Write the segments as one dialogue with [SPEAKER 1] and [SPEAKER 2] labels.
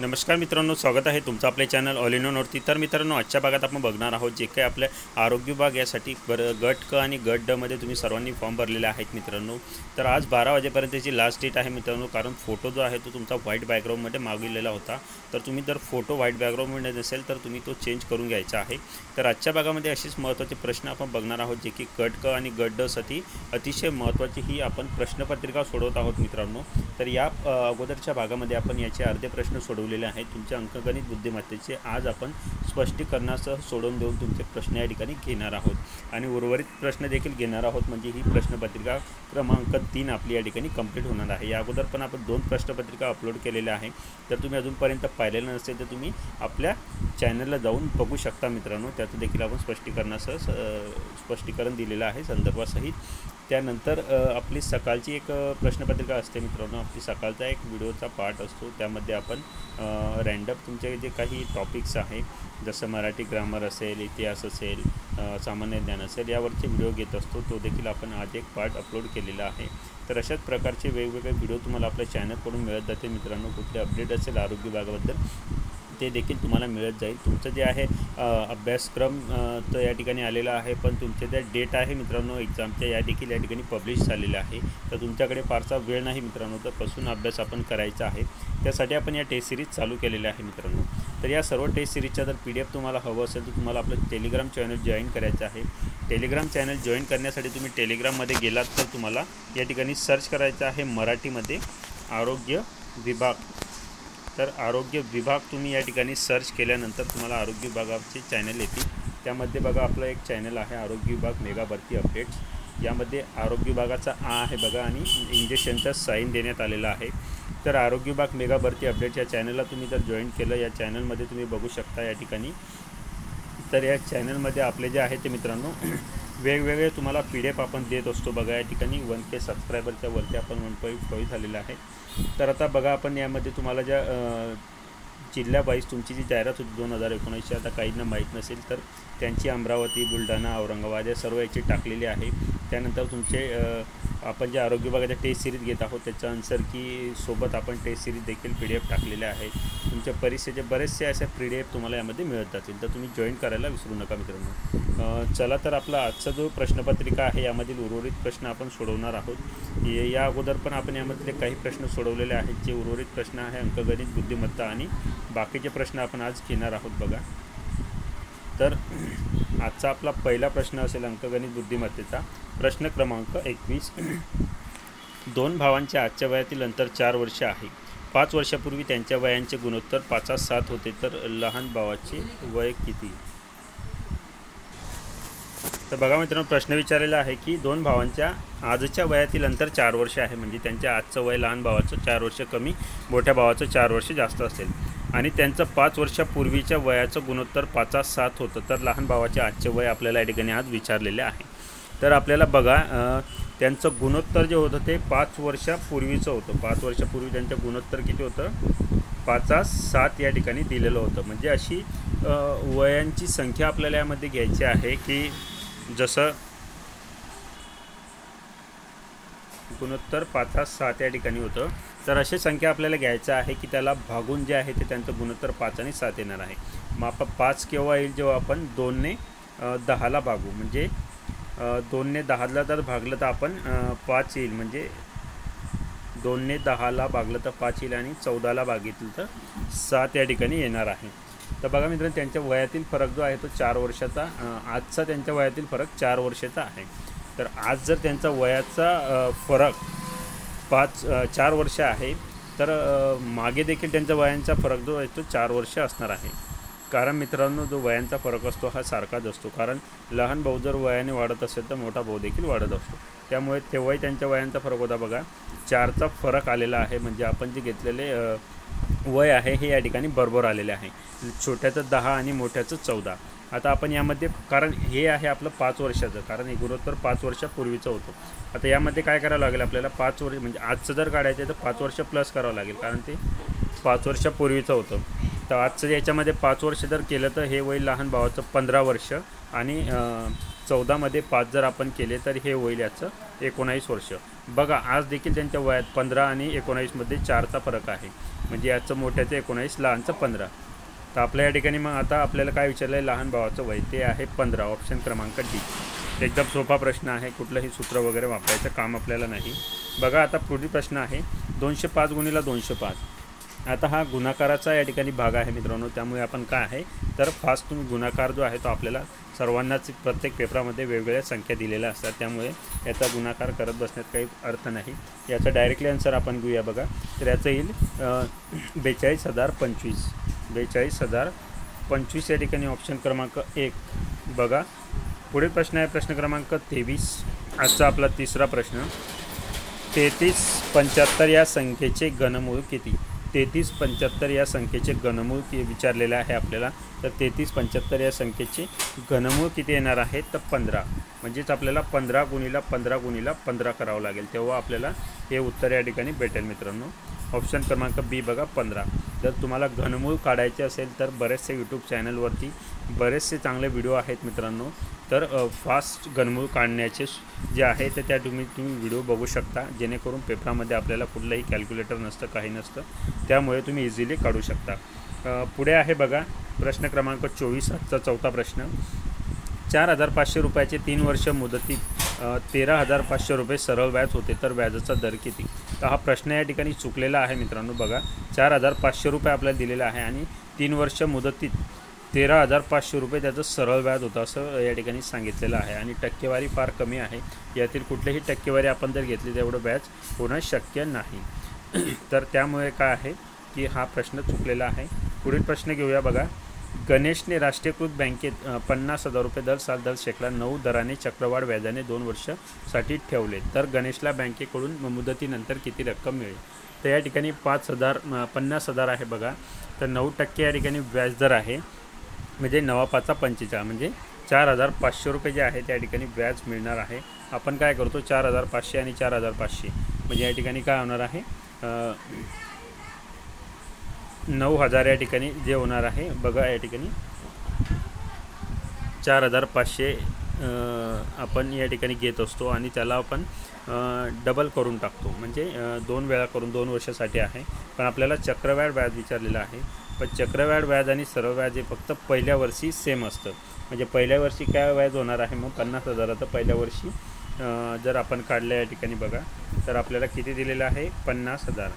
[SPEAKER 1] नमस्कार मित्रांनो, स्वागत आहे तुमचं आपल्या चॅनल ऑल इन वरती। तर मित्रांनो, आजच्या भागात आपण बघणार आहोत जे काही आपल्या आरोग्य विभाग यासाठी गट क आणि गट ड मध्ये तुम्ही सर्वांनी फॉर्म भरलेले आहेत मित्रांनो। तर आज 12 वाजेपर्यंतची लास्ट डेट आहे मित्रांनो, कारण फोटो जो आहे तो तुमचा व्हाईट बॅकग्राऊंडमध्ये मागविलेला होता। तर तुम्ही जर फोटो व्हाईट बॅकग्राऊंडमध्ये नसेल तर तुम्ही तो चेंज करून घ्यायचा आहे। तर आजच्या भागामध्ये असेच महत्त्वाचे प्रश्न आपण बघणार आहोत जे की गट क आणि गट ड साठी अतिशय महत्त्वाची ही आपण प्रश्नपत्रिका सोडवत आहोत मित्रांनो। तर या अगोदरच्या भागामध्ये आपण याचे अर्धे प्रश्न सोडवलेले आहेत। तुमच्या अंकगणित बुद्धिमत्तेचे आज आपण स्पष्टीकरणासह सोडवून देऊन तुमचे प्रश्न या ठिकाणी घेणार आहोत आणि उर्वरित प्रश्न देखील घेणार आहोत। म्हणजे ही प्रश्नपत्रिका क्रमांक 3 आपली या ठिकाणी कंप्लीट होणार आहे। या अगोदर पण आपण 2 प्रश्नपत्रिका अपलोड केलेल्या आहे। तर तुम्ही अजूनपर्यंत पाहिलेलं नसेल तर तुम्ही आपल्या चॅनलला जाऊन बघू शकता मित्रांनो। त्याचं देखील आपण स्पष्टीकरण दिलेलं आहे संदर्भासहित। त्यानंतर आपली सकाळची एक प्रश्नपत्रिका असते मित्रांनो। आपली सकाळचा एक व्हिडिओचा पार्ट असतो, त्यामध्ये आपण रँडम तुमचे जे काही टॉपिक्स आहे, जसं मराठी ग्रामर असेल, इतिहास असेल, सामान्य ज्ञान असेल, यावरचे व्हिडिओ घेत असतो। तो देखील आपण आज एक पार्ट अपलोड केलेला आहे। तर अशाच प्रकारचे वेगवेगळे व्हिडिओ तुम्हाला आपल्या चॅनलकडून मिळत जाते मित्रांनो। कुठले अपडेट असेल आरोग्य विभागाबद्दल ते देखील तुम्हाला मिळत जाईल। तुमचं जे आहे अभ्यासक्रम तर या ठिकाणी आलेला आहे, पण तुमचे जे डेट आहे मित्रांनो एक्झामच्या या ठिकाणी पब्लिश झालेलं आहे। तर तुमच्याकडे फारसा वेळ नाही मित्रांनो, तर कसून अभ्यास आपण करायचा आहे। त्यासाठी आपण या टेस्ट सिरीज चालू केलेल्या आहे मित्रांनो। तर या सर्व टेस्ट सिरीजचा जर PDF तुम्हाला हवं असेल तर तुम्हाला आपलं टेलिग्राम चॅनल जॉईन करायचं आहे। टेलिग्राम चॅनल जॉईन करण्यासाठी तुम्ही टेलिग्राममध्ये गेलात तर तुम्हाला या ठिकाणी सर्च करायचं आहे मराठीमध्ये आरोग्य विभाग। तर आरोग्य विभाग तुम्ही या ठिकाणी सर्च केल्यानंतर तुम्हाला आरोग्य विभागाचे चॅनल येतील। त्यामध्ये बघा आपलं एक चॅनल आहे आरोग्य विभाग मेगा भरती अपडेट्स। यामध्ये आरोग्य विभागाचा आहे बघा आणि इंजेक्शनचा साईन देण्यात आलेला आहे। तर आरोग्य विभाग मेगा भरती अपडेट्स या चॅनलला तुम्ही जर जॉईन केलं, या चॅनलमध्ये तुम्ही बघू शकता या ठिकाणी। तर या चॅनलमध्ये आपले जे आहे ते मित्रांनो वेगवेगळे तुम्हाला PDF आपण देत असतो बघा। या ठिकाणी 1K सबस्क्रायबरच्या वरती आपण 1.5 झालेलं आहे। तर आता बघा आपण यामध्ये तुम्हाला ज्या जिल्ह्यावाईज तुमची जी जाहिरात होती 2019ची, आता काहींना माहीत नसेल तर त्यांची अमरावती, बुलढाणा, औरंगाबाद या सर्व याची टाकलेली आहे। त्यानंतर तुमचे आपण जे आरोग्य विभागाच्या टेस्ट सिरीज घेत आहोत त्याच्या आन्सर की सोबत आपण टेस्ट सिरीज देखील PDF टाकलेले आहेत। तुमच्या परीक्षेचे बरेचसे असे PDF तुम्हाला यामध्ये मिळत जातील, तर तुम्ही जॉईन करायला विसरू नका मित्रांनो। चला तर आपला आजचा जो प्रश्नपत्रिका आहे यामधील उर्वरित प्रश्न आपण सोडवणार आहोत। या अगोदर पण आपण यामधले काही प्रश्न सोडवलेले आहेत। जे उर्वरित प्रश्न आहे अंकगणित बुद्धिमत्ता आणि बाकीचे प्रश्न आपण आज घेणार आहोत बघा। तर आजचा आपला पहिला प्रश्न असेल अंकगणित बुद्धिमत्तेचा प्रश्न क्रमांक 21। 2 भावांच्या आजच्या वयातील अंतर 4 वर्ष आहे। 5 वर्षापूर्वी त्यांच्या वयांचे गुणोत्तर 5:7 होते, तर लहान भावाचे वय किती? तर बघा मित्रांनो, प्रश्न विचारलेला आहे की 2 भावांच्या आजच्या वयातील अंतर 4 वर्ष आहे। म्हणजे त्यांच्या आजचं वय लहान भावाचं 4 वर्ष कमी, मोठ्या भावाचं 4 वर्ष जास्त असेल आणि त्यांचं 5 वर्षापूर्वीच्या वयाचं गुणोत्तर 5:7 होतं, तर लहान भावाचे आजचे वय आपल्याला या ठिकाणी आज विचारलेले आहे। तर आपल्याला बघा त्यांचं गुणोत्तर जे होतं ते 5 वर्षापूर्वीचं होतं। 5 वर्षापूर्वी त्यांचं गुणोत्तर किती होतं? 5:7 या ठिकाणी दिलेलं होतं। म्हणजे अशी वयांची संख्या आपल्याला यामध्ये घ्यायची आहे की जसं गुणोत्तर 5:7 या ठिकाणी होतं, तर अशी संख्या आपल्याला घ्यायचं आहे की त्याला भागून जे आहे ते त्यांचं गुणोत्तर 5 आणि 7 येणार आहे। मग आपण 5 केव्हा येईल? जेव्हा आपण 2 ने 10ला भागू। म्हणजे 2 ने 10ला जर भागलं तर आपण 5 येईल। म्हणजे 2 ने 10ला भागलं तर 5 येईल आणि 14ला भागितलं तर 7 या ठिकाणी येणार आहे। तर बघा मित्रांनो, त्यांच्या वयातील फरक जो आहे तो 4 वर्षाचा, आजचा त्यांच्या वयातील फरक 4 वर्षाचा आहे। तर आज जर त्यांचा वयाचा फरक 4 वर्ष आहे, तर मागे देखील त्यांच्या वयांचा फरक जो आहे तो 4 वर्ष असणार आहे। कारण मित्रांनो, जो वयांचा फरक असतो हा सारखाच असतो, कारण लहान भाऊ जर वयाने वाढत असेल तर मोठा भाऊ देखील वाढत असतो। त्यामुळे तेव्हाही त्यांच्या वयांचा फरक होता बघा, 4चा फरक आलेला आहे। म्हणजे आपण जे घेतलेले वय आहे हे या ठिकाणी बरोबर आलेले आहे। छोट्याचं 10 आणि मोठ्याचं 14। आता आपण यामध्ये, कारण हे आहे आपलं 5 वर्षाचं, कारण हे गुणोत्तर 5 वर्षापूर्वीचं होतं। आता यामध्ये काय करावं लागेल आपल्याला? 5 वर्ष म्हणजे आजचं जर काढायचं आहे तर 5 वर्ष प्लस करावं लागेल, कारण ते 5 वर्षापूर्वीचं होतं। तर आजचं याच्यामध्ये 5 वर्ष जर केलं तर हे होईल लहान भावाचं 15 वर्ष आणि 14 मध्ये 5 जर आपण केले तर हे होईल याचं 19 वर्ष। बघा आज देखील त्यांच्या वयात 15 आणि 19मध्ये 4चा फरक आहे, म्हणजे याचं मोठ्याचं 19, लहानचं 15. तर आपल्या या ठिकाणी मग आता आपल्याला काय विचारलं आहे, लहान भावाचं वय ते आहे 15, ऑप्शन क्रमांक डी. एकदम सोपा प्रश्न आहे, कुठलंही सूत्र वगैरे वापरायचं काम आपल्याला नाही. बघा आता पुढील प्रश्न आहे 205 गुणिले 205. आता हा गुणाकाराचा या ठिकाणी भाग आहे मित्रांनो, त्यामुळे आपण काय आहे तर फास्ट तुम्ही गुणाकार जो आहे तो आपल्याला सर्वांनाच प्रत्येक पेपरामध्ये वेगवेगळ्या संख्या दिलेल्या असतात, त्यामुळे याचा गुणाकार करत बसण्यात काही अर्थ नाही. याचा डायरेक्टली आन्सर आपण घेऊया. बघा तर याचं येईल 42,025. 42,025 या ठिकाणी ऑप्शन क्रमांक 1. बघा पुढील प्रश्न आहे प्रश्न क्रमांक 23. आजचा आपला तिसरा प्रश्न. 3375 या संख्येचे घनमूळ किती? 3375 या संख्येचे घनमूळ विचारलेले आहे आपल्याला. तर 3375 या संख्येचे घनमूळ किती येणार आहे तर 15. म्हणजेच आपल्याला 15 गुणिले 15 गुणिले 15 करावं लागेल, तेव्हा आपल्याला हे उत्तर या ठिकाणी भेटेल मित्रांनो. ऑप्शन क्रमांक बी बघा 15. जर तुम्हाला घनमूळ काढायचे असेल तर बरेचसे यूट्यूब चॅनलवरती बरेचसे चांगले व्हिडिओ आहेत मित्रांनो. तर फास्ट घनमूळ काढण्याचे जे आहे तर त्या तुम्ही व्हिडिओ बघू शकता, जेणेकरून पेपरामध्ये आपल्याला कुठलंही कॅल्क्युलेटर नसतं, काही नसतं, त्यामुळे तुम्ही इझिली काढू शकता. पुढे आहे बघा प्रश्न क्रमांक 24. आजचा चौथा प्रश्न. 4,500 रुपयाचे 3 वर्ष मुदतीत 13,500 रुपये सरळ व्याज होते, तर व्याजाचा दर किती? तर हा प्रश्न या ठिकाणी चुकलेला आहे मित्रांनो. बघा 4,500 रुपये आपल्याला दिलेला आहे आणि 3 वर्ष मुदतीत 13,500 रुपये त्याचं सरळ व्याज होतं असं या ठिकाणी सांगितलेलं आहे, आणि टक्केवारी फार कमी आहे. यातील कुठलीही टक्केवारी आपण जर घेतली तर एवढं व्याज होणं शक्य नाही. तर त्यामुळे काय आहे की हा प्रश्न चुकलेला आहे. पुढील प्रश्न घेऊया. बघा गणेशने राष्ट्रीयकृत बँकेत 50,000 रुपये दर साल दर शेकडा 9 दराने चक्रवाढ व्याजाने 2 वर्षासाठी ठेवले, तर गणेशला बँकेकडून मुदतीनंतर किती रक्कम मिळेल? तर या ठिकाणी 50,000 आहे. बघा तर 9% या ठिकाणी व्याजदर आहे, म्हणजे 9×5 = 45, म्हणजे 4,500 रुपये जे आहे त्या ठिकाणी व्याज मिळणार आहे. आपण काय करतो 4,500 आणि 4,500 म्हणजे या ठिकाणी काय होणार आहे 9,000 या ठिकाणी जे होणार आहे. बघा या ठिकाणी 4,500 आपण या ठिकाणी घेत असतो आणि त्याला आपण डबल करून टाकतो, म्हणजे 2 वेळा करून 2 वर्षासाठी आहे. पण आपल्याला चक्रवाढ व्याज विचारलेलं आहे. पण चक्रवाढ व्याज आणि सरळ व्याज हे फक्त पहिल्या वर्षी सेम असतं. म्हणजे पहिल्या वर्षी काय व्याज होणार आहे मग 50,000 पहिल्या वर्षी जर आपण काढलं या ठिकाणी बघा तर आपल्याला किती दिलेलं आहे 50,000.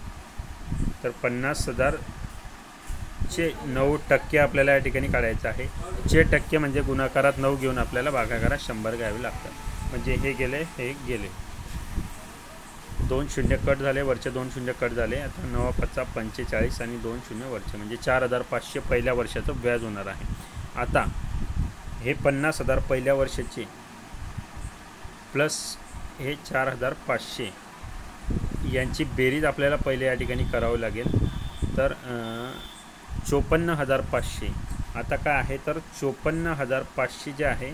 [SPEAKER 1] तर 50,000चे 9% आपल्याला या ठिकाणी काढायचं आहे. 6% म्हणजे गुणाकारात 9 घेऊन आपल्याला भागाकारात 100 घ्यावे लागतात. म्हणजे हे गेले हे गेले, 2 शून्य कट झाले, वरचे 2 शून्य कट झाले. आता 9×5 = 45 आणि 2 शून्य वरचे, म्हणजे 4,500 पहिल्या वर्षाचं व्याज होणार आहे. आता हे 50,000 पहिल्या वर्षाचे प्लस हे 4,500 यांची बेरीज आपल्याला पहिले या ठिकाणी करावी लागेल. तर 54,500. आता काय आहे तर 54,500 जे आहे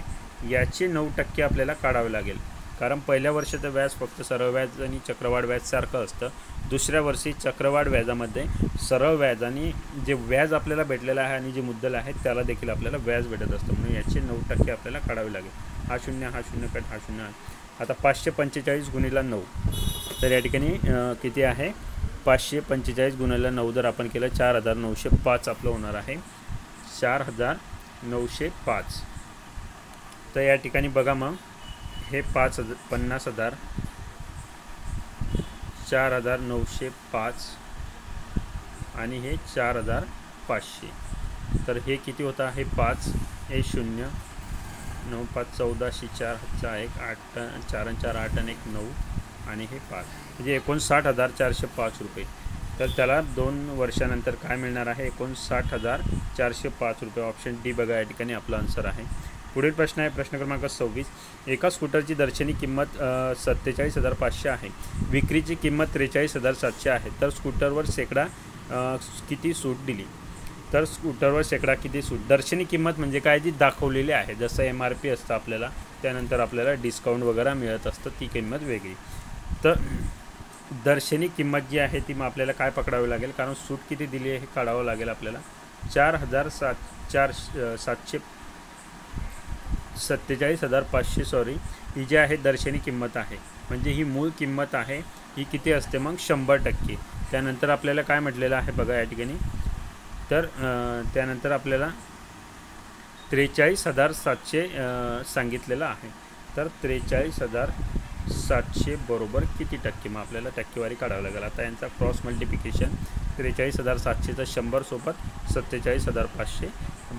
[SPEAKER 1] याचे 9% आपल्याला काढावे लागेल, कारण पहिल्या वर्षाचं व्याज फक्त सरळ व्याज आणि चक्रवाढ व्याज सारखं असतं. दुसऱ्या वर्षी चक्रवाढ व्याजामध्ये सरळ व्याज आणि जे व्याज आपल्याला भेटलेलं आहे आणि जे मुद्दल आहे त्याला देखील आपल्याला व्याज भेटत असतं, म्हणून याचे 9% आपल्याला काढावे लागेल. हा शून्य कट, हा शून्य. आता 545 गुणिले 9, तर या ठिकाणी किती आहे 545 गुणिले 9 जर आपण केलं 4,905 आपलं होणार आहे. 4,905. तर या ठिकाणी बघा मग हे 50,000 4,905 आणि हे 4,500. तर हे किती होतं आहे 5 हे 0 9 5 14 4 1 8 4 4 8 आणि 1 9 आणि हे 5, म्हणजे 59,405 रुपये. तर त्याला 2 वर्षानंतर काय मिळणार आहे 59,405 रुपये. ऑप्शन डी बघा या ठिकाणी आपला आन्सर आहे. पुढील प्रश्न आहे प्रश्न क्रमांक 26. एका स्कूटरची दर्शनी किंमत 47,500 आहे, विक्रीची किंमत 43,700 आहे, तर स्कूटरवर शेकडा किती सूट दिली? तर स्कूटरवर शेकडा किती सूट? दर्शनी किंमत म्हणजे काय जी दाखवलेली आहे, जसं MRP असतं आपल्याला, त्यानंतर आपल्याला डिस्काउंट वगैरे मिळत असतं, ती किंमत वेगळी. तर दर्शनी किंमत जी आहे ती मग आपल्याला काय पकडावी लागेल, कारण सूट किती दिली आहे हे काढावं लागेल आपल्याला. 47,500 ही जी आहे दर्शनी किंमत आहे. म्हणजे ही मूळ किंमत आहे ही किती असते मग 100%. त्यानंतर आपल्याला काय म्हटलेलं आहे बघा या ठिकाणी, तर त्यानंतर आपल्याला 43,700 सांगितलेलं आहे. तर 43,700 बरोबर किती टक्के, मग आपल्याला टक्केवारी काढावं लागेल. आता यांचा क्रॉस मल्टिप्लिकेशन 43,700चा 100 सोबत 47,500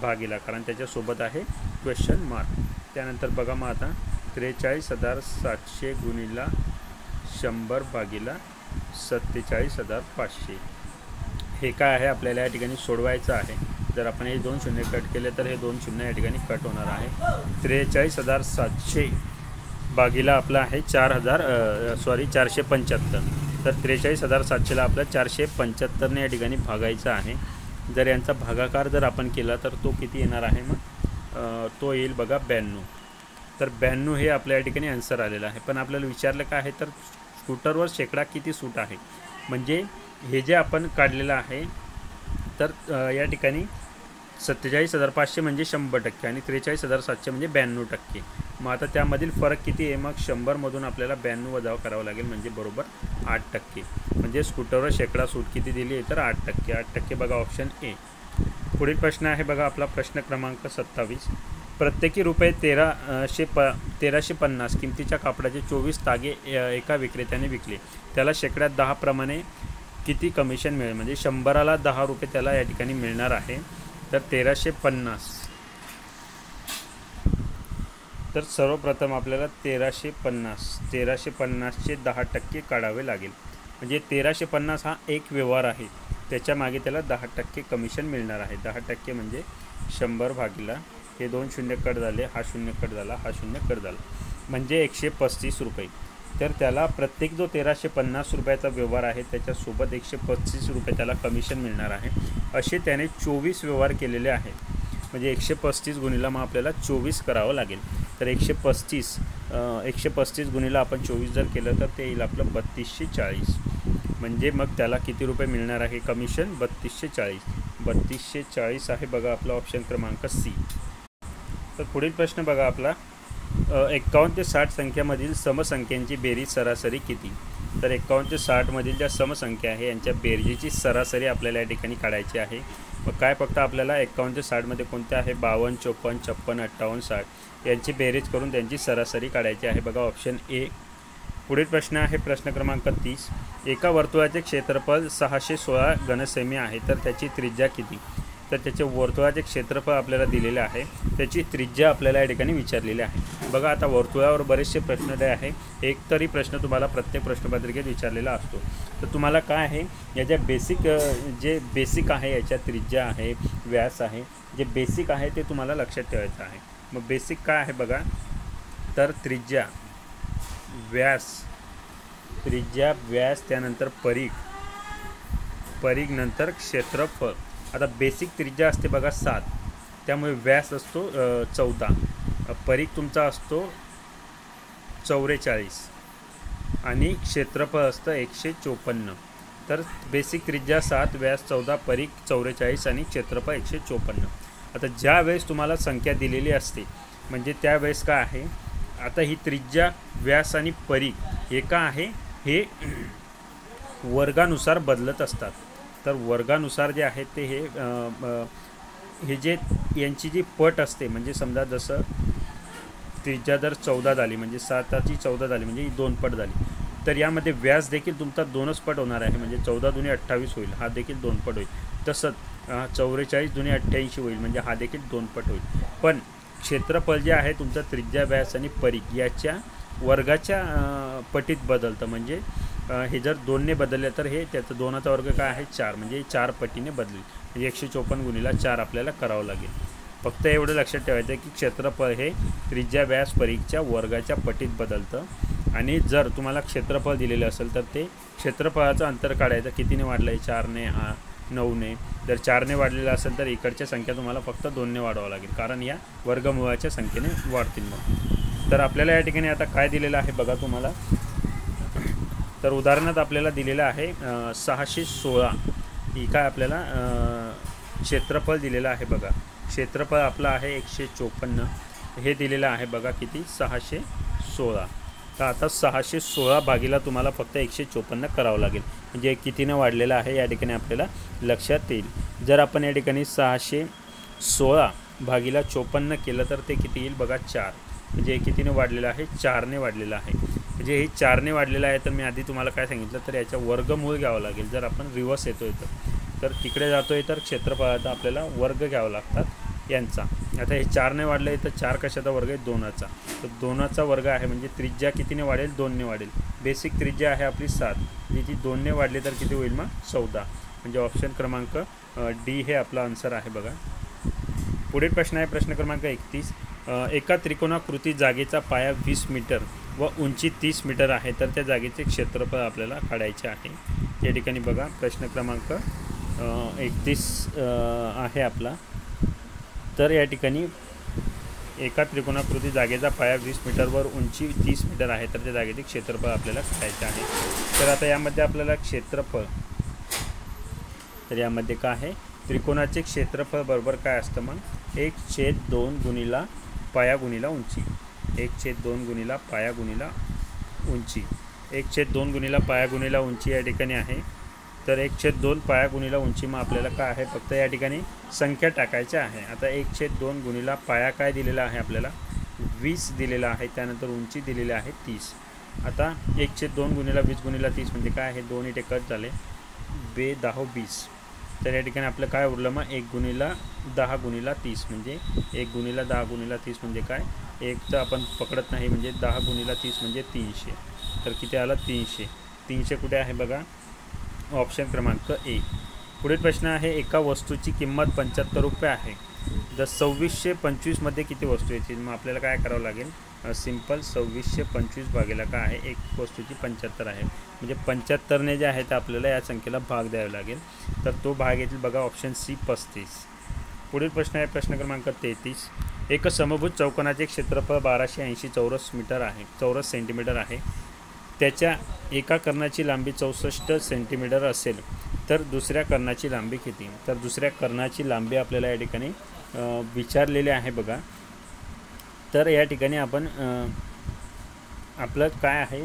[SPEAKER 1] भागीला, कारण त्याच्यासोबत आहे क्वेश्चन मार्क. त्यानंतर बघा मग आता 43,700 गुणिला 100 भागीला 47,500 हे काय आहे आपल्याला या ठिकाणी सोडवायचं आहे. जर आपण हे 2 शून्य कट केले तर हे 2 शून्य या ठिकाणी कट होणार आहे. 43,700 भागीला आपला आहे 475. तर 43,700ला आपलं 475ने या ठिकाणी भागायचं आहे. जर यांचा भागाकार जर आपण केला तर तो किती येणार आहे मग, तो येईल बघा 92. तर 92 हे आपल्या या ठिकाणी आन्सर आलेलं आहे. पण आपल्याला विचारलं काय आहे, तर स्कूटरवर शेकडा किती सूट आहे. म्हणजे हे जे आपण काढलेलं आहे, तर या ठिकाणी 47,500 म्हणजे 100% आणि 43,700 म्हणजे 92%. मग आता त्यामधील फरक किती आहे, मग 100मधून आपल्याला 92 वजाव करावं लागेल, म्हणजे बरोबर 8%. म्हणजे स्कूटरवर शेकडा सूट किती दिली आहे, तर 8%. 8% बघा ऑप्शन ए. पुढील प्रश्न आहे बघा आपला प्रश्न क्रमांक 27. प्रत्येकी रुपये 1350 किमतीच्या कापडाचे 24 तागे एका विक्रेत्याने विकले. त्याला शेकड्यात 10 प्रमाणे किती कमिशन मिळेल. म्हणजे 100ला 10 रुपये त्याला या ठिकाणी मिळणार आहे. तर 1350. तर सर्वप्रथम आपल्याला 1350चे 10% काढावे लागेल. म्हणजे 1350 हा एक व्यवहार आहे, त्याच्या मागे त्याला 10% कमिशन मिळणार आहे. 10% म्हणजे 100 भागीला हे 2 शून्य कट झाले, हा शून्य कट झाला, हा शून्य कट झाला, म्हणजे 135 रुपये. तर त्याला प्रत्येक जो 1350 रुपयाचा व्यवहार आहे त्याच्यासोबत 135 रुपये त्याला कमिशन मिळणार आहे. असे त्याने 24 व्यवहार केलेले आहेत. म्हणजे 135 गुणिला मग आपल्याला 24 करावं लागेल. तर 135 गुणिला आपण 24 जर केलं तर ते येईल आपलं 3240. म्हणजे मग त्याला किती रुपये मिळणार आहे कमिशन, 3240. 3240 आहे बघा आपला ऑप्शन क्रमांक सी. तर पुढील प्रश्न बघा आपला 51 ते 60 संख्यामधील समसंख्यांची बेरीज सरासरी किती. तर 51 ते 60 मधील ज्या समसंख्या आहे यांच्या बेरजेची सरासरी आपल्याला या ठिकाणी काढायची आहे. मग काय फक्त आपल्याला 51 ते 60मध्ये कोणत्या आहे, 52, 54, 56, 58, 60 यांची बेरीज करून त्यांची सरासरी काढायची आहे बघा ऑप्शन ए. पुढील प्रश्न आहे प्रश्न क्रमांक 30. एका वर्तुळाचे क्षेत्रफळ 616 घनसेमी आहे, तर त्याची त्रिज्या किती. तर त्याचे वर्तुळाचे क्षेत्रफळ आपल्याला दिलेले आहे, त्याची त्रिज्या आपल्याला या ठिकाणी विचारलेली आहे. बघा आता वर्तुळावर बरेचसे प्रश्न आहे, एक तरी प्रश्न तुम्हाला प्रत्येक प्रश्नपत्रिकेत विचारलेला असतो. तर तुम्हाला काय आहे, याच्या जे बेसिक आहे, याच्या त्रिज्या आहे, व्यास आहे, जे बेसिक आहे ते तुम्हाला लक्षात ठेवायचं आहे. मग बेसिक काय आहे बघा, तर त्रिज्या, व्यास त्यानंतर परिघ नंतर क्षेत्रफळ. आता बेसिक त्रिज्या असते बघा 7, त्यामुळे व्यास असतो 14, परिघ तुमचा असतो 44 आणि क्षेत्रफळ असतं 154. तर बेसिक त्रिज्या 7, व्यास 14, परिघ 44 आणि क्षेत्रफळ 154. आता ज्या वेळेस तुम्हाला संख्या दिलेली असते म्हणजे त्यावेळेस काय आहे, आता ही त्रिज्या, व्यास आणि परिघ हे काय आहे, हे वर्गानुसार बदलत असतात. तर वर्गानुसार जे आहे ते हे जे यांची जी पट असते, म्हणजे समजा जसं त्रिज्या जर 14 झाली म्हणजे 7ची 14 झाली म्हणजे ही 2 पट झाली, तर यामध्ये व्यास देखील तुमचा 2च पट होणार आहे. म्हणजे 14 दुनी 28 होईल, हा देखील 2 पट होईल. तसंच 44 दुनी 88 होईल, म्हणजे हा देखील 2 पट होईल. पण क्षेत्रफळ जे आहे तुमचं त्रिज्या, व्यास आणि परिघ याच्या वर्गाच्या पटीत बदलतं. म्हणजे हे जर 2ने बदलले तर हे त्याचं 2चा वर्ग काय आहे 4, म्हणजे 4 पटीने बदलेल. म्हणजे 154 गुणिला 4 आपल्याला करावं लागेल. फक्त एवढं लक्षात ठेवायचं आहे की क्षेत्रफळ हे त्रिज्या, व्यास, परिघच्या वर्गाच्या पटीत बदलतं. आणि जर तुम्हाला क्षेत्रफळ दिलेलं असेल तर ते क्षेत्रफळाचं अंतर काढायचं, कितीने वाढलं आहे, 4ने, 9ने. जर 4ने वाढलेलं असेल तर इकडच्या संख्या तुम्हाला फक्त 2ने वाढवावं लागेल, कारण या वर्गमुळाच्या संख्येने वाढतील मग. तर आपल्याला या ठिकाणी आता काय दिलेलं आहे बघा तुम्हाला, तर उदाहरणार्थ आपल्याला दिलेलं आहे 616. ही काय आपल्याला क्षेत्रफळ दिलेलं आहे बघा. क्षेत्रफळ आपलं आहे 154, हे दिलेलं आहे बघा किती, 616. तर आता 616 भागीला तुम्हाला फक्त 154 करावं लागेल, म्हणजे कितीनं वाढलेलं आहे या ठिकाणी आपल्याला लक्षात येईल। जर आपण या ठिकाणी 616 भागीला 54 केलं तर ते किती येईल बघा, 4, म्हणजे कितीने वाढलेलं आहे, 4ने वाढलेलं आहे। म्हणजे हे 4ने वाढलेलं आहे, तर मी आधी तुम्हाला काय सांगितलं, तर याच्या वर्गमूळ घ्यावं लागेल। जर आपण रिवर्स येतोय तर तिकडे जातोय तर क्षेत्रफळाचा आपल्याला वर्ग घ्यावं लागतात यांचा। आता हे 4ने वाढलं आहे, तर 4 कशाचा वर्ग आहे, 2चा, तर 2चा वर्ग आहे, म्हणजे त्रिज्या कितीने वाढेल, 2ने वाढेल। बेसिक त्रिज्या आहे आपली 7, जी 2ने वाढली तर किती होईल मग, 14, म्हणजे ऑप्शन क्रमांक डी हे आपला आन्सर आहे बघा। पुढील प्रश्न आहे प्रश्न क्रमांक 31, एका त्रिकोणाकृती जागेचा पाया 20 मीटर व उंची 30 मीटर आहे, तर त्या जागेचे क्षेत्रफळ आपल्याला काढायचे आहे। या ठिकाणी बघा प्रश्न क्रमांक 31 आहे आपला। तर या ठिकाणी एका त्रिकोणाकृती जागेचा पाया 20 मीटरवर उंची 30 मीटर आहे, तर त्या जागेचे क्षेत्रफळ आपल्याला काढायचे आहे। तर आता यामध्ये आपल्याला क्षेत्रफळ, तर यामध्ये काय आहे, त्रिकोणाचे क्षेत्रफळ बरोबर काय असतं मग, 1/2 गुणिला पाया गुणिला उंची, 1/2 गुणिला पाया गुणिला उंची, 1/2 गुणिला पाया गुणिला उंची या ठिकाणी आहे। तर 1/2 पाया गुणिला उंची मग आपल्याला काय आहे, फक्त या ठिकाणी संख्या टाकायच्या आहे। आता 1/2 गुणिला पाया काय दिलेला आहे आपल्याला, 20 दिलेला आहे, त्यानंतर उंची दिलेली आहे 30। आता 1/2 गुणिला 20 गुणिला 30 म्हणजे काय आहे, 2 इथे कट झाले, 2×10 20, तर या ठिकाणी आपलं काय उरलं मग, 1 गुणिला 10 गुणिला 30, म्हणजे 1 गुणिला 10 गुणिला 30 म्हणजे काय, 1 तर आपण पकडत नाही, म्हणजे 10 गुणिला 30 म्हणजे 300, तर किती आला, 300। 300 कुठे आहे बघा, ऑप्शन क्रमांक ए। पुढील प्रश्न आहे, एका वस्तूची किंमत 75 रुपये आहे, जर 2625 मध्ये किती वस्तू येतील, मग आपल्याला काय करावं लागेल, सिंपल 2625 भागीला काय आहे, एक वस्तूची 75 आहे, म्हणजे 75ने जे आहे ते आपल्याला या संख्येला भाग द्यावा लागेल, तर तो भाग येतील बघा ऑप्शन सी 35। पुढील प्रश्न आहे प्रश्न क्रमांक 33, एक समभुज चौकोनाचे क्षेत्रफळ 1280 चौरस सेंटीमीटर आहे, त्याच्या एका कर्णाची लांबी 64 सेंटीमीटर असेल, तर दुसऱ्या कर्णाची लांबी किती, तर दुसऱ्या कर्णाची लांबी आपल्याला या ठिकाणी विचारलेली आहे बघा। तर या ठिकाणी आपण आपलं काय आहे,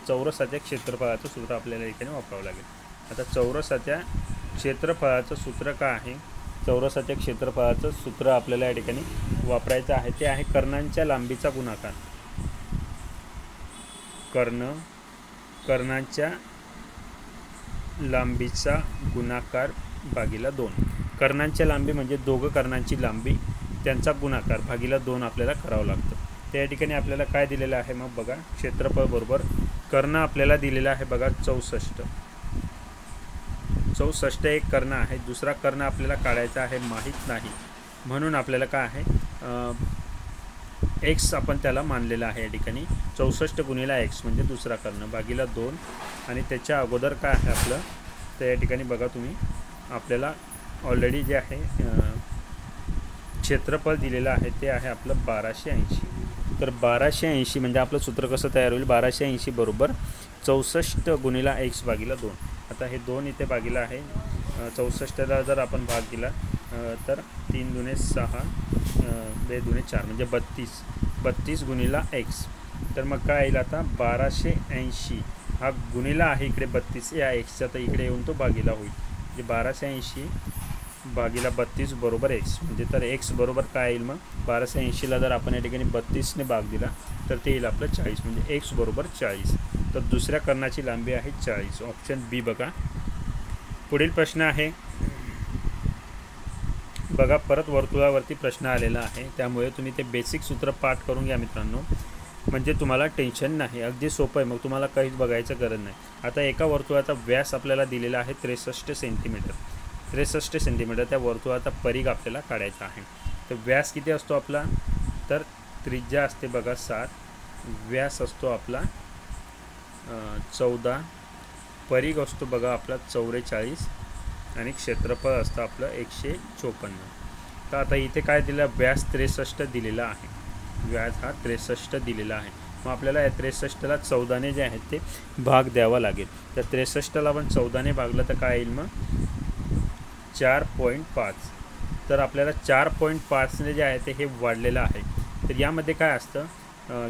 [SPEAKER 1] चौरसाच्या क्षेत्रफळाचं सूत्र आपल्याला या ठिकाणी वापरावं लागेल। आता चौरसाच्या क्षेत्रफळाचं सूत्र काय आहे, चौरसाच्या क्षेत्रफळाचं सूत्र आपल्याला या ठिकाणी वापरायचं आहे, ते आहे कर्णांच्या लांबीचा गुणाकार, कर्णांच्या लांबीचा गुणाकार भागीला 2। कर्णांच्या लांबी म्हणजे दोघं कर्णांची लांबी, त्यांचा गुणाकार भागीला 2 आपल्याला करावं लागतं। त्या ठिकाणी आपल्याला काय दिलेलं आहे मग बघा, क्षेत्रफळ बरोबर कर्ण आपल्याला दिलेला आहे बघा 64 एक कर्ण आहे, दुसरा कर्ण आपल्याला काढायचा आहे, माहीत नाही, म्हणून आपल्याला काय आहे, एक्स आपण त्याला मानलेला आहे या ठिकाणी। 64 गुणिला एक्स म्हणजे दुसरा कर्ण भागीला 2, आणि त्याच्या अगोदर काय आहे आपलं, तर या ठिकाणी बघा तुम्ही, आपल्याला ऑलरेडी जे आहे क्षेत्रफळ दिलेलं आहे ते आहे आपलं 1280। तर 1280 म्हणजे आपलं सूत्र कसं तयार होईल, 1280 बरोबर 64 गुणिला एक्स भागीला 2। आता हे 2 इथे भागीला आहे, 64ला जर आपण भाग दिला तर 3 दुणे 6, 2 दुणे 4 म्हणजे 32 गुणिला एक्स, तर मग काय येईल आता 1280 हा गुणिला आहे इकडे 32 या एक्सचा, तर इकडे येऊन तो भागीला होईल, म्हणजे 1280 भागीला 32 बरोबर एक्स, म्हणजे तर एक्स बरोबर काय येईल मग, 1280ला जर आपण या ठिकाणी 32ने भाग दिला तर ते येईल आपलं 40, म्हणजे एक्स बरोबर 40, तर दुसऱ्या कर्णाची लांबी आहे 40, ऑप्शन बी बघा। पुढील प्रश्न आहे बघा, परत वर्तुळावरती प्रश्न आलेला आहे, त्यामुळे तुम्ही ते बेसिक सूत्र पाठ करून घ्या मित्रांनो, म्हणजे तुम्हाला टेन्शन नाही, अगदी सोपं आहे, मग तुम्हाला काहीच बघायचं गरज नाही। आता एका वर्तुळाचा व्यास आपल्याला दिलेला आहे 63 सेंटीमीटर, त्या वर्तुळाचा परिघ आपल्याला काढायचा आहे। तर व्यास किती असतो आपला, तर त्रिज्या असते बघा 7, व्यास असतो आपला 14, परिघ असतो बघा आपला 44, आणि क्षेत्रफळ असतं आपलं 154। तर आता इथे काय दिलं, व्यास 63 दिलेला आहे, व्यास हा 63 दिलेला आहे, मग आपल्याला या 63ला 14ने जे आहेत ते भाग द्यावा लागेल। तर 63ला आपण 14ने भागलं तर काय येईल मग 4.5, तर आपल्याला 4.5ने जे आहे ते हे वाढलेलं आहे। तर यामध्ये काय असतं,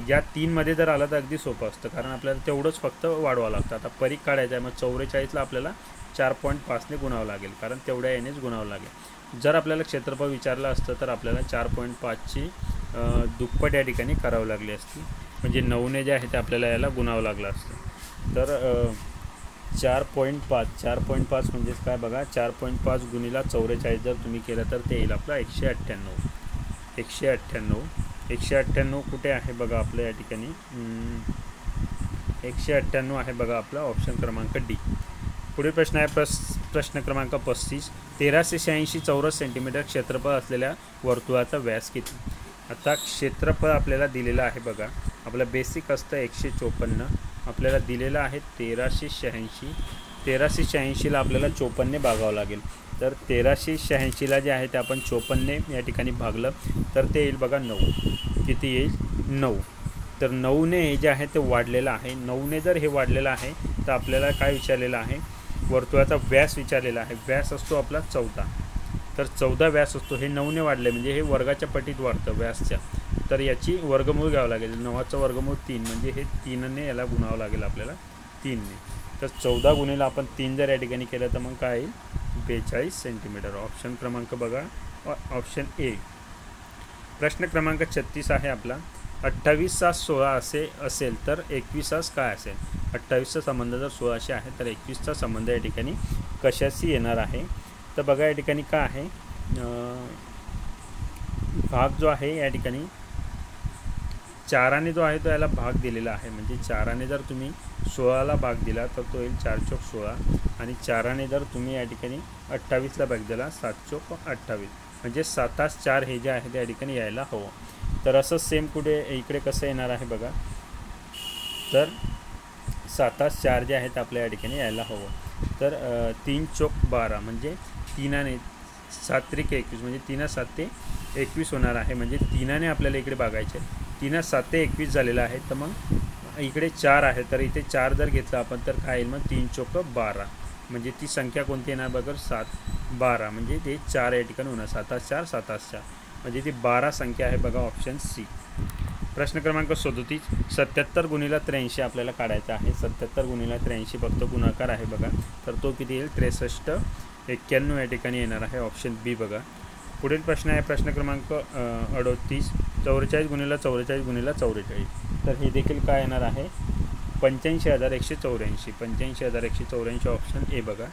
[SPEAKER 1] या 3मध्ये जर आला तर अगदी सोपं असतं, कारण आपल्याला तेवढंच फक्त वाढवावं लागतं. आता परीघ काढायचं आहे, मग 44ला आपल्याला 4.5ने गुणावं लागेल, कारण तेवढ्या यानेच गुणावं लागेल. जर आपल्याला क्षेत्रफळ विचारलं असतं तर आपल्याला 4.5ची दुप्पट या ठिकाणी करावं लागली असती, म्हणजे 9ने जे आहे ते आपल्याला याला गुणावं लागलं असतं. तर 4.5 म्हणजेच काय बघा, 4.5 गुणिला 44 जर तुम्ही केलं तर ते येईल आपला 198 कुठे आहे बघा आपलं या ठिकाणी, 198 आहे बघा आपला ऑप्शन क्रमांक डी. पुढील प्रश्न आहे प्रश्न क्रमांक 35. 1386 चौरस सेंटीमीटर क्षेत्रफळ असलेल्या वर्तुळाचा व्यास किती? आता क्षेत्रफळ आपल्याला दिलेलं आहे बघा, आपलं बेसिक असतं 154, आपल्याला दिलेलं आहे 1386ला आपल्याला 54ने भागावं लागेल. तर 1386ला जे आहे ते आपण 54ने या ठिकाणी भागलं तर ते येईल बघा 9. किती येईल? 9. तर 9ने हे जे आहे ते वाढलेलं आहे. 9ने जर हे वाढलेलं आहे तर आपल्याला काय विचारलेलं आहे, वर्तुळाचा व्यास विचारलेला आहे. व्यास असतो आपला 14, तर 14 व्यास असतो. हे 9ने वाढले म्हणजे हे वर्गाच्या पटीत वाढतं व्यासच्या, तर याची वर्गमूळ घ्यावं लागेल. 9चं वर्गमूळ 3 म्हणजे हे 3ने याला गुणावं लागेल आपल्याला 3ने. तर 14 गुणिले आपण 3 जर या ठिकाणी केलं तर मग काय येईल? 42 सेंटीमीटर. ऑप्शन क्रमांक बघा, ऑप्शन ए. प्रश्न क्रमांक 36 आहे आपला. 28 16 असेल तर 21 काय असेल? 28चा संबंध जर 16शी आहे तर 21चा संबंध या ठिकाणी कशाशी येणार आहे? तर बघा या ठिकाणी काय आहे, भाग जो आहे या ठिकाणी 4ने जो आहे तो याला भाग दिलेला आहे, म्हणजे 4ने जर तुम्ही 16ला भाग दिला तर तो येईल 4 चौक 16, आणि 4ने जर तुम्ही या ठिकाणी 28ला भाग दिला 7 चौक 28, म्हणजे 7 4 हे जे आहे त्या ठिकाणी यायला हवं. तर असं सेम कुठे इकडे कसं येणार आहे बघा, तर 7 4 जे आहेत आपल्या या ठिकाणी यायला हवं. तर 3 चौक 12 म्हणजे 3ने 7 त्रिक 21 म्हणजे 3 7 21 होणार आहे, म्हणजे 3ने आपल्याला इकडे बघायचे. 3 7 21 झालेलं आहे, तर मग इकडे 4 आहे, तर इथे 4 जर घेतलं आपण तर काय येईल मग 3 चौक 12, म्हणजे ती संख्या कोणती येणार बघा 7 12, म्हणजे ते 4 या ठिकाणी होणार. 7 4 7 4 म्हणजे ती 12 संख्या आहे बघा, ऑप्शन सी. प्रश्न क्रमांक 37. 77 गुणिला 83 आपल्याला काढायचा आहे. 77 गुणिला 83 फक्त गुणाकार आहे बघा, तर तो किती येईल? 63 91 या ठिकाणी येणार आहे, ऑप्शन बी बघा. पुढील प्रश्न आहे प्रश्न क्रमांक 38. 44 गुणिला 44 गुणिला 44, तर हे देखील काय येणार आहे? 85,184. 85,184 ऑप्शन ए बघा.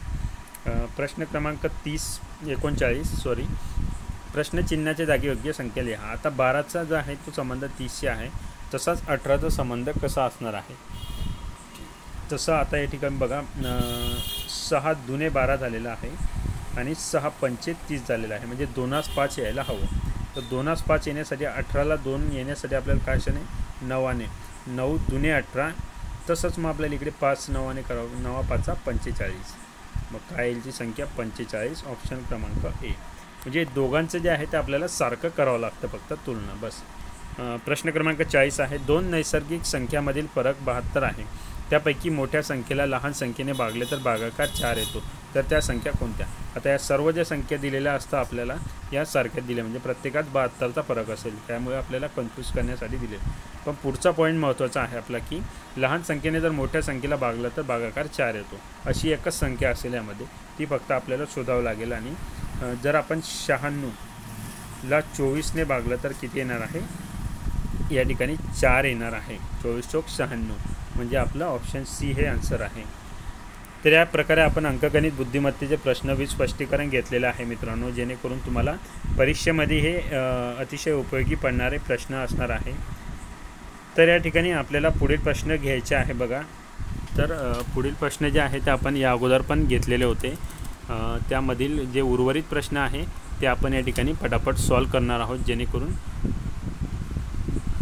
[SPEAKER 1] प्रश्न क्रमांक 39 प्रश्न चिन्हाच्या जागी योग्य संख्या लिहा. आता 12चा जो आहे तो संबंध 30शी आहे, तसाच 18चा संबंध कसा असणार आहे? तसं आता या ठिकाणी बघा 6 दुने 12 झालेला आहे आणि 6 पंचे 30 झालेला आहे, म्हणजे 2 5 यायला हवं. तर 2 5 येण्यासाठी 18ला 2 येण्यासाठी आपल्याला काय अशाने 9ने 9 दुने 18, तसंच मग आपल्याला इकडे 5 9ने करावं. 9 5 45, मग काय येईल ती संख्या? 45, ऑप्शन क्रमांक ए. म्हणजे दोघांचं जे आहे ते आपल्याला सारखं करावं लागतं, फक्त तुलना बस. प्रश्न क्रमांक 40 आहे. 2 नैसर्गिक संख्यामधील फरक 72 आहे, त्यापैकी मोठ्या संख्येला लहान संख्येने भागले तर भागाकार 4 येतो, तर त्या संख्या कोणत्या? आता या सर्व ज्या संख्या दिलेल्या असतात आपल्याला या सारख्यात दिल्या, म्हणजे प्रत्येकात 72चा फरक असेल, त्यामुळे आपल्याला कन्फ्यूज करण्यासाठी दिले. पण पुढचा पॉईंट महत्त्वाचा आहे आपला, की लहान संख्येने जर मोठ्या संख्येला भागलं तर भागाकार 4 येतो, अशी एकच संख्या असेल यामध्ये, ती फक्त आपल्याला शोधावं लागेल. आणि जर आपण 96ला 24ने भागलं तर किती येणार आहे? या ठिकाणी 4 येणार आहे. 24 चौक 96, म्हणजे आपलं ऑप्शन सी हे आन्सर आहे. तर या प्रकारे आपण अंकगणित बुद्धिमत्तेचे प्रश्न स्पष्टीकरण घेतलेलं आहे मित्रांनो, जेणेकरून तुम्हाला परीक्षेमध्ये हे अतिशय उपयोगी पडणारे प्रश्न असणार आहे. तर या ठिकाणी आपल्याला पुढील प्रश्न घ्यायचे आहे बघा. तर पुढील प्रश्न जे आहे ते आपण या अगोदर पण घेतलेले होते, त्यामधील जे उर्वरित प्रश्न आहे ते आपण या ठिकाणी पटापट सॉल्व करणार आहोत, जेणेकरून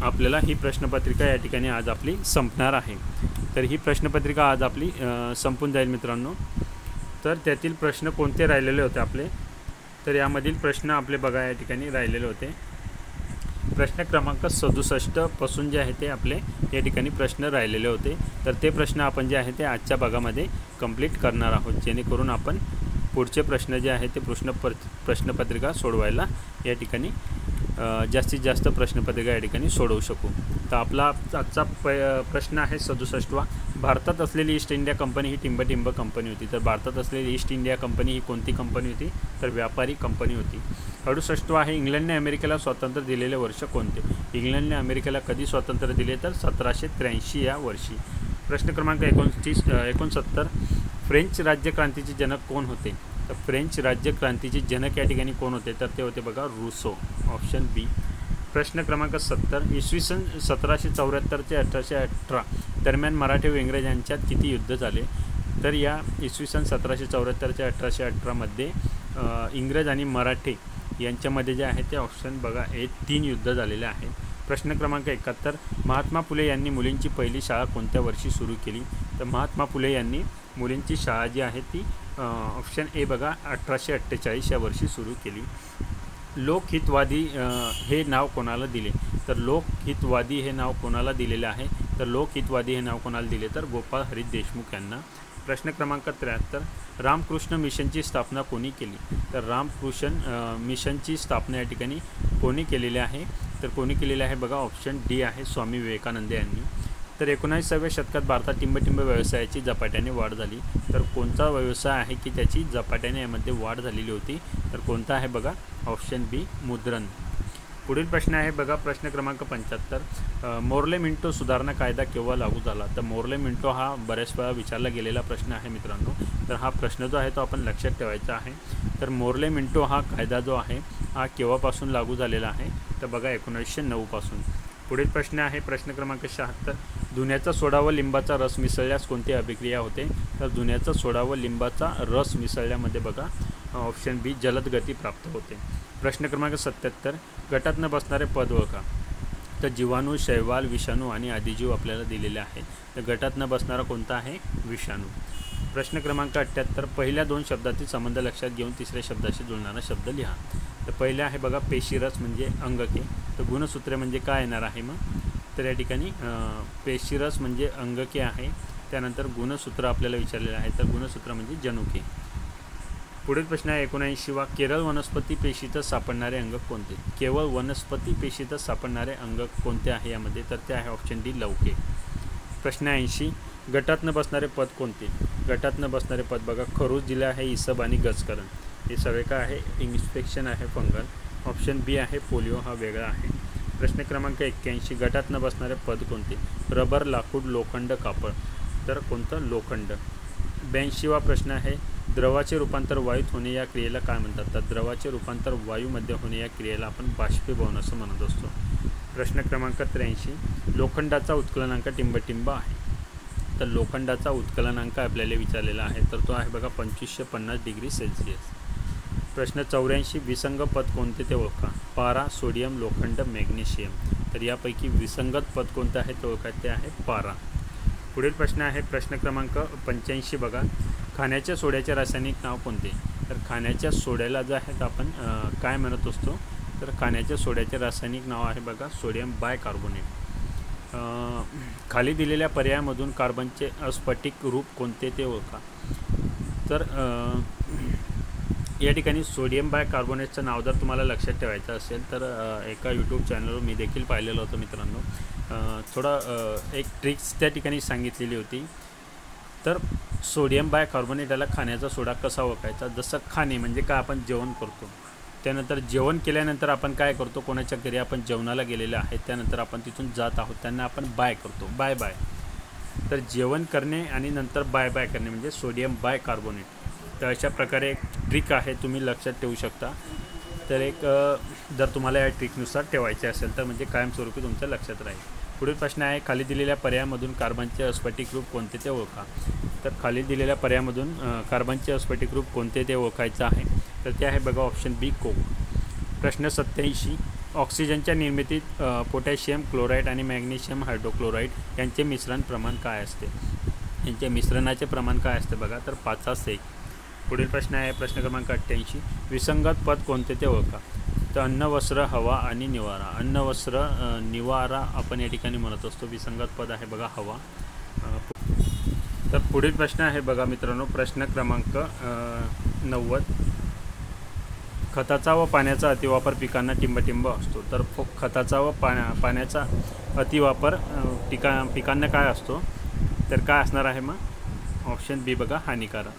[SPEAKER 1] आपल्याला ही प्रश्नपत्रिका या ठिकाणी आज आपली संपणार आहे. तर ही प्रश्नपत्रिका आज आपली संपून जाईल मित्रांनो. तर त्यातील प्रश्न कोणते राहिलेले होते आपले? तर यामधील प्रश्न आपले बघा या ठिकाणी राहिलेले होते. प्रश्न क्रमांक 67 पासून जे आहे ते आपले या ठिकाणी प्रश्न राहिलेले होते. तर ते प्रश्न आपण जे आहे ते आजच्या भागामध्ये कंप्लीट करणार आहोत, जेणेकरून आपण पुढचे प्रश्न जे आहे ते प्रश्नपत्रिका सोडवायला या ठिकाणी जास्तीत जास्त प्रश्नपत्रिका या ठिकाणी सोडवू शकू। तर आपला आजचा प्रश्न आहे 67वा। भारतात असलेली ईस्ट इंडिया कंपनी ही टिंब कंपनी होती। तर भारतात असलेली ईस्ट इंडिया कंपनी ही कोणती कंपनी होती? तर व्यापारी कंपनी होती। 68वा आहे, इंग्लंडने अमेरिकेला स्वातंत्र्य दिलेले वर्ष कोणते? इंग्लंडने अमेरिकेला कधी स्वातंत्र्य दिले? तर 1783 या वर्षी। प्रश्न क्रमांक 69, फ्रेंच राज्यक्रांतीचे जनक कोण होते? तर फ्रेंच राज्यक्रांतीचे जनक या ठिकाणी कोण होते? तर ते होते बघा रूसो, ऑप्शन बी। प्रश्न क्रमांक 70, इसवी सन 1774 ते 1818 दरम्यान मराठी व इंग्रज यांच्यात किती युद्ध झाले? तर या इसवी सन 1774 ते 1818 मध्ये इंग्रज आणि मराठी यांच्यामध्ये जे आहे ते ऑप्शन बघा 3 युद्ध झालेले आहेत। प्रश्न क्रमांक 71, महात्मा फुले यांनी मुलींची पहिली शाळा कोणत्या वर्षी सुरू केली? तर महात्मा फुले यांनी मुलींची शाळा जी आहे ती ऑप्शन ए बघा 1848 या वर्षी सुरू केली। लोकहितवादी हे नाव कोणाला दिले? तर लोकहितवादी हे नाव कोणाला दिलेले आहे? तर लोकहितवादी हे नाव कोणाला दिले? तर गोपाळ हरी देशमुख यांना। प्रश्न क्रमांक 73, रामकृष्ण मिशनची स्थापना कोणी केली? तर रामकृष्ण मिशनची स्थापना या ठिकाणी कोणी केलेली आहे? तर कोणी केलेली आहे बघा ऑप्शन डी आहे स्वामी विवेकानंद यांनी। तर 19व्या शतकात भारतात टिंब व्यवसायाची झपाट्याने वाढ झाली। तर कोणता व्यवसाय आहे की त्याची झपाट्याने यामध्ये वाढ झालेली होती? तर कोणता आहे बघा ऑप्शन बी मुद्रण। पुढील प्रश्न आहे बघा प्रश्न क्रमांक 75, मोर्ले मिंटो सुधारणा कायदा केव्हा लागू झाला? तर मोर्ले मिंटो हा बऱ्याच वेळा विचारला गेलेला प्रश्न आहे मित्रांनो। तर हा प्रश्न जो आहे तो आपण लक्षात ठेवायचा आहे। तर मोर्ले मिंटो हा कायदा जो आहे हा केव्हापासून लागू झालेला आहे? तर बघा 1909 पासून। पुढील प्रश्न आहे प्रश्न क्रमांक 76, धुण्याचा सोडा व लिंबाचा रस मिसळल्यास कोणती अभिक्रिया होते? तर धुण्याचा सोडा व लिंबाचा रस मिसळल्यामध्ये बघा ऑप्शन बी जलद गती प्राप्त होते। प्रश्न क्रमांक 77, गटात न बसणारे पद ओळखा। तर जीवाणू, शैवाल, विषाणू आणि आदिजीव आपल्याला दिलेले आहेत। तर गटात न बसणारा कोणता आहे? विषाणू। प्रश्न क्रमांक 78, पहिल्या 2 शब्दातील संबंध लक्षात घेऊन तिसऱ्या शब्दाशी जुळणारा शब्द लिहा। तर पहिले आहे बघा पेशीरस म्हणजे अंगके। तर गुणसूत्रे म्हणजे काय येणार आहे मग? तर या ठिकाणी पेशीरस म्हणजे अंगके आहे। त्यानंतर गुणसूत्र आपल्याला विचारलेलं आहे। तर गुणसूत्र म्हणजे जनुके। पुढील प्रश्न आहे 79वा, केवळ वनस्पती पेशीतच सापडणारे अंग कोणते? केवळ वनस्पती पेशीतच सापडणारे अंग कोणते आहे यामध्ये? तर ते आहे ऑप्शन डी लवके। प्रश्न 80, गटात न बसणारे पद कोणते? गटात न बसणारे पद बघा खरूज दिले आहे, इसब आणि गजकरण। हे सगळे काय आहे? इन्फेक्शन आहे फंगल। ऑप्शन बी आहे पोलिओ हा वेगळा आहे। प्रश्न क्रमांक 81, गटात न बसणारे पद कोणते? रबर, लाकूड, लोखंड, कापड। तर कोणतं? लोखंड। 82वा प्रश्न आहे, द्रवाचे रूपांतर वायूत होणे या क्रियेला काय म्हणतात? तर द्रवाचे रूपांतर वायूमध्ये होणे या क्रियेला आपण बाष्पीभवन असं म्हणत असतो। प्रश्न क्रमांक 83, लोखंडाचा उत्कलनांक टिंब आहे। तर लोखंडाचा उत्कलनांक आपल्याला विचारलेला आहे। तर तो आहे बघा 2550 डिग्री सेल्सिअस। प्रश्न 84, विसंगत पद कोणते ते ओळखा। पारा, सोडियम, लोखंड, मॅग्नेशियम। तर यापैकी विसंगत पद कोणते आहे ते ओळखा, ते आहे पारा। पुढील प्रश्न आहे प्रश्न क्रमांक 85 बघा, खाण्याच्या सोड्याचे रासायनिक नाव कोणते? तर खाण्याच्या सोड्याला जे आहे तर आपण काय म्हणत असतो? तर खाण्याच्या सोड्याचे रासायनिक नाव आहे बघा सोडियम बायकार्बोनेट। खाली दिलेल्या पर्यायामधून कार्बनचे अस्फटिक रूप कोणते ते ओळखा। तर या ठिकाणी सोडियम बायकार्बोनेटचं नाव जर तुम्हाला लक्षात ठेवायचं असेल तर एका यूट्यूब चॅनलवर मी देखील पाहिलेलं होतं मित्रांनो। एक ट्रिक्स त्या ठिकाणी सांगितलेली होती। तर सोडियम बायकार्बोनेट याला खाण्याचा सोडा कसा ओळखायचा? जसं खाणे म्हणजे काय, आपण जेवण करतो, त्यानंतर जेवण केल्यानंतर आपण काय करतो? कोणाच्या घरी आपण जेवणाला गेलेले आहेत, त्यानंतर आपण तिथून जात आहोत, त्यांना आपण बाय करतो, बाय बाय। तर जेवण करणे आणि नंतर बाय बाय करणे म्हणजे सोडियम बायकार्बोनेट। तर अशा प्रकारे एक ट्रिक आहे, तुम्ही लक्षात ठेवू शकता। तर जर तुम्हाला या ट्रिकनुसार ठेवायचे असेल तर म्हणजे कायमस्वरूपी तुमच्या लक्षात राहील। पुढील प्रश्न आहे, खाली दिलेल्या पर्यायामधून कार्बनचे अस्फटिक रूप कोणते ते ओळखा। तर खाली दिलेल्या पर्यायामधून कार्बनचे अस्फटिक रूप कोणते ते ओळखायचं आहे। तर ते आहे बघा ऑप्शन बी कोक। प्रश्न 87, ऑक्सिजनच्या निर्मितीत पोटॅशियम क्लोराईड आणि मॅग्नेशियम हायड्रोक्लोराईड यांचे मिश्रण प्रमाण काय असते? यांचे मिश्रणाचे प्रमाण काय असते बघा, तर 5:1। पुढील प्रश्न आहे प्रश्न क्रमांक 88, विसंगत पद कोणते ते ओळखा। तर अन्न, वस्त्र, हवा आणि निवारा। अन्न, वस्त्र, निवारा आपण या ठिकाणी म्हणत असतो। विसंगत पद आहे बघा हवा। तर पुढील प्रश्न आहे बघा मित्रांनो प्रश्न क्रमांक 90. खताचा व पाण्याचा अतिवापर पिकांना टिंबटिंब असतो. तर खताचा व पाण्याचा अतिवापर पिकांना काय असतो, तर काय असणार आहे मग ऑप्शन बी बघा, हानिकारक.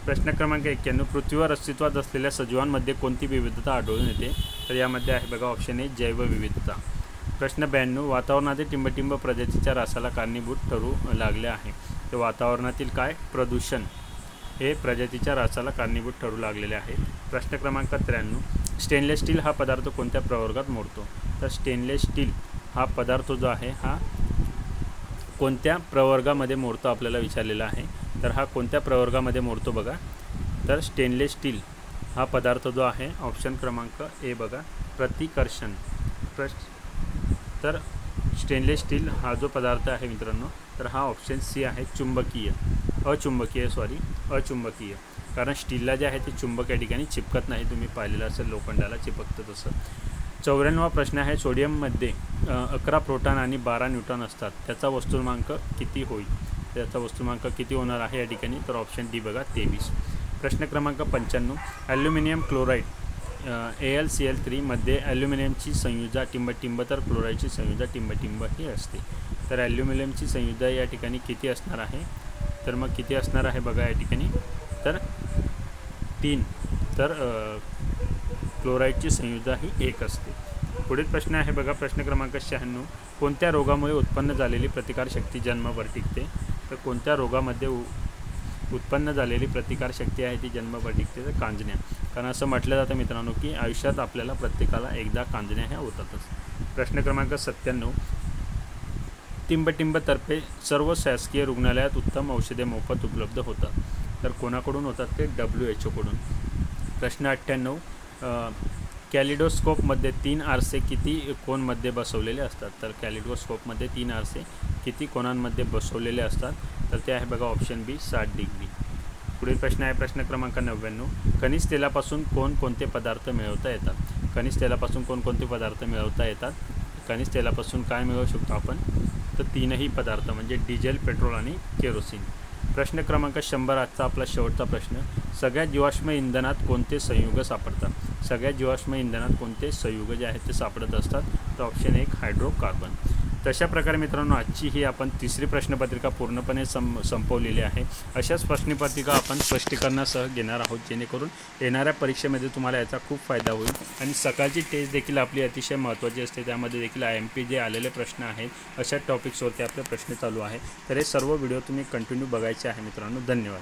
[SPEAKER 1] प्रश्न क्रमांक 91. पृथ्वीवर अस्तित्वात असलेल्या सजीवांमध्ये कोणती विविधता आढळून येते, तर यामध्ये आहे बघा ऑप्शन ए, जैवविविधता. प्रश्न 92. वातावरणातील टिंबटिंब प्रजातीच्या ऱ्हासाला कारणीभूत ठरू लागले आहे. तर वातावरणातील काय, प्रदूषण हे प्रजातीच्या ऱ्हासाला कारणीभूत ठरू लागलेले आहे. प्रश्न क्रमांक 93. स्टेनलेस स्टील हा पदार्थ कोणत्या प्रवर्गात मोडतो, तर स्टेनलेस स्टील हा पदार्थ जो आहे हा कोणत्या प्रवर्गामध्ये मोडतो आपल्याला विचारलेला आहे. तर हा कोणत्या प्रवर्गामध्ये मोडतो बघा, तर स्टेनलेस स्टील हा पदार्थ जो आहे ऑप्शन क्रमांक ए बघा, प्रतिकर्षण. तर स्टेनलेस स्टील हा जो पदार्थ आहे मित्रांनो, तर हा ऑप्शन सी आहे, अचुंबकीय. कारण स्टीलला जे आहे ते चुंबक या ठिकाणी चिपकत नाही. तुम्ही पाहिलेलं असेल लोखंडाला चिपकतं तसं. 94वा प्रश्न आहे, सोडियममध्ये 11 प्रोटॉन आणि 12 न्यूट्रॉन असतात. त्याचा वस्तुमांक किती होईल, त्याचा वस्तुमांक किती होणार आहे या ठिकाणी, तर ऑप्शन डी बघा, 23. प्रश्न क्रमांक 95. ॲल्युमिनियम क्लोराईड AlCl3 मध्ये ॲल्युमिनियमची संयुजा टिंबटिंब तर क्लोराईडची संयुजा टिंबटिंब ही असते. तर ॲल्युमिनियमची संयुजा या ठिकाणी किती असणार आहे, तर मग किती असणार आहे बघा या ठिकाणी, तर 3. तर क्लोराईडची संयुजा ही 1 असते. पुढील प्रश्न आहे बघा, प्रश्न क्रमांक 96. कोणत्या रोगामुळे उत्पन्न झालेली प्रतिकारशक्ती जन्मभर टिकते, तर कोणत्या रोगामध्ये उत्पन्न झालेली प्रतिकारशक्ती आहे ती जन्मभर टिकते, तर कांजण्या. कारण असं म्हटलं जातं मित्रांनो की आयुष्यात आपल्याला प्रत्येकाला एकदा कांजण्या ह्या होतातच. प्रश्न क्रमांक 97. टिंबटिंबतर्फे सर्व शासकीय रुग्णालयात उत्तम औषधे मोफत उपलब्ध होतात. तर कोणाकडून होतात, ते WHO कडून. प्रश्न 98. कॅलिडोस्कोपमध्ये 3 आरसे किती कोनमध्ये बसवलेले असतात, तर कॅलिडोस्कोपमध्ये 3 आरसे किती कोनांमध्ये बसवलेले असतात, तर ते आहे बघा ऑप्शन बी, 60 डिग्री. पुढील प्रश्न आहे प्रश्न क्रमांक 99. खनिज तेलापासून कोणकोणते पदार्थ मिळवता येतात, खनिज तेलापासून कोणकोणते पदार्थ मिळवता येतात, खनिज तेलापासून काय मिळवू शकतो आपण, तर 3ही पदार्थ म्हणजे डिझेल, पेट्रोल आणि केरोसिन. प्रश्न क्रमांक 100 आजचा आपला शेवटचा प्रश्न. सगळ्या जीवाश्म इंधनात कोणते संयुग सापडतात, सगळ्या जीवाश्म इंधनात कोणते संयुग जे आहेत ते सापडत असतात, तर ऑप्शन 1, हायड्रोकार्बन. तशा प्रकारे मित्रांनो आजची ही आपण तिसरी प्रश्नपत्रिका पूर्णपणे संपवलेली आहे. अशाच प्रश्नपत्रिका आपण स्पष्टीकरणासह घेणार आहोत, जेणेकरून येणाऱ्या परीक्षेमध्ये तुम्हाला याचा खूप फायदा होईल. आणि सकाळची टेस्ट देखील आपली अतिशय महत्त्वाची असते. त्यामध्ये देखील IMP जे आलेले प्रश्न आहेत अशा टॉपिक्सवरती आपले प्रश्न चालू आहे. तर हे सर्व व्हिडिओ तुम्ही कंटिन्यू बघायचे आहे मित्रांनो. धन्यवाद.